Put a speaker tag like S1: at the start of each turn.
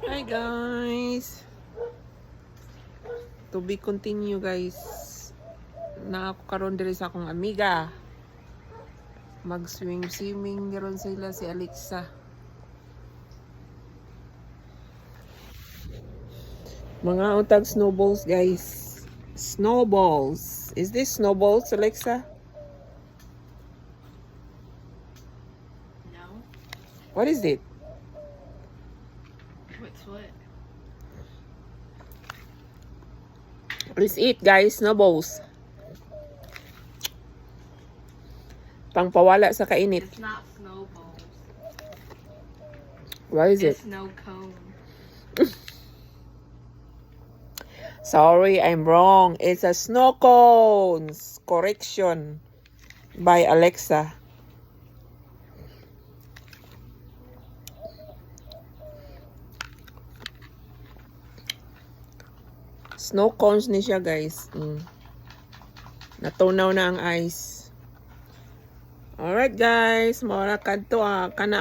S1: Hi guys. To be continue guys. Na ako karon diri sa akong amiga. Mag-swimming ron sila si Alexa. Mga utag snowballs guys. Snowballs. Is this snowballs, Alexa?
S2: No.
S1: What is it?
S2: What's what?
S1: Let's eat guys, snowballs. Pangpawala sa kainit.
S2: It's not snowballs.
S1: What is it?
S2: It's snow cone.
S1: Sorry, I'm wrong. It's a snow cones. Correction by Alexa. Snow cones ni siya, guys. Natunaw na ang ice. Alright, guys. Mawala kadto kana